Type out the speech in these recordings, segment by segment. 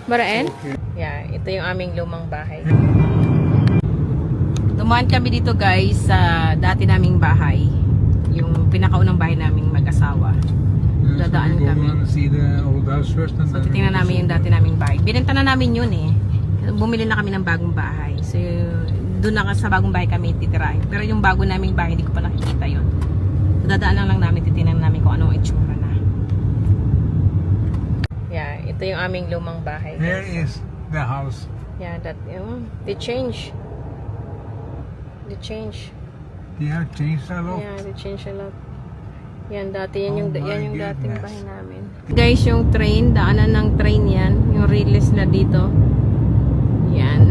Baraan? Okay. Yeah, ito yung aming lumang bahay. Dumaan kami dito guys sa dati naming bahay. Yung pinakaunang bahay naming mag-asawa. Dadaan kami. So titingnan namin yung dati naming bahay. Binenta na namin yun eh. Bumili na kami ng bagong bahay. So doon na sa bagong bahay kami titirahin. Pero yung bago naming bahay, hindi ko pa nakikita yun. So dadaan lang namin, titingnan namin kung anong itsura na. Yeah, ito yung aming lumang bahay. Here is the house. Yeah, that they change. They change. They have changed a lot. Yeah, they change a lot. Yan, dati yan yung, Oh yan yung my dating goodness. bahay namin. Guys, yung train, daanan ng train yan. Yung railways na dito. Yan.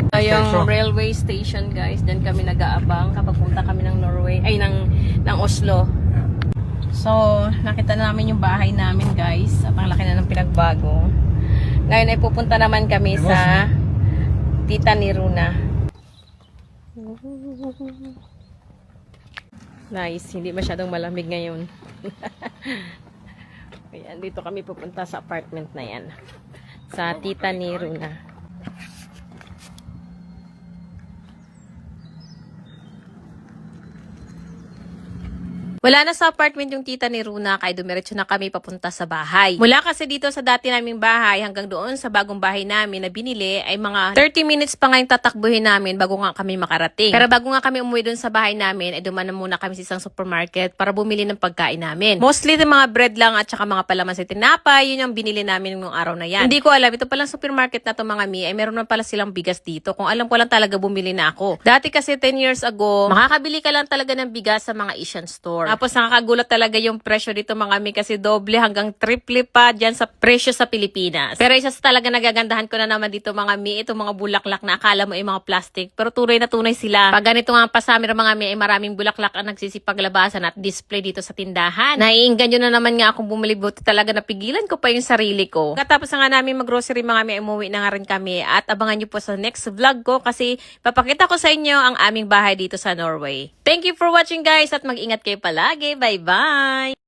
So, yung railway station guys, dyan kami nag-aabang kapag punta kami ng Norway, ay ng Oslo. So, nakita na namin yung bahay namin guys. At ang laki na ng pinagbago. Ngayon ay pupunta naman kami sa tita ni Runa. Nice, hindi masyadong malamig ngayon. Ayan, dito kami pupunta sa apartment na yan. Sa tita ni Runa. Wala na sa apartment yung tita ni Runa, kaya dumiretso na kami papunta sa bahay. Mula kasi dito sa dati naming bahay hanggang doon sa bagong bahay namin na binili ay mga 30 minutes pa nga yung tatakbuhin namin bago nga kami makarating. Pero bago nga kami umuwi doon sa bahay namin ay dumaan na muna kami sa isang supermarket para bumili ng pagkain namin. Mostly ng mga bread lang at saka mga palaman sa tinapay, yun yung binili namin ng araw na yan. Hindi ko alam, ito palang supermarket na to mga mi ay meron na pala silang bigas dito. Kung alam ko lang talaga bumili na ako. Dati kasi 10 years ago, makakabili ka lang talaga ng bigas sa mga Asian store. Tapos nakakagulat talaga yung presyo dito mga mi kasi doble hanggang triple pa dyan sa presyo sa Pilipinas. Pero isa sa talaga nagagandahan ko na naman dito mga mi, itong mga bulaklak na akala mo ay mga plastic. Pero tunay na tunay sila. Pag ganito nga pasamir mga mi ay maraming bulaklak ang nagsisipaglabasan at display dito sa tindahan. Naiinggan nyo na naman nga akong bumili, buti talaga napigilan ko pa yung sarili ko. Katapos nga namin mag-grocery mga mi, ay umuwi na nga rin kami at abangan nyo po sa next vlog ko kasi papakita ko sa inyo ang aming bahay dito sa Norway. Thank you for watching guys at mag-ingat kayo palagi. Bye-bye!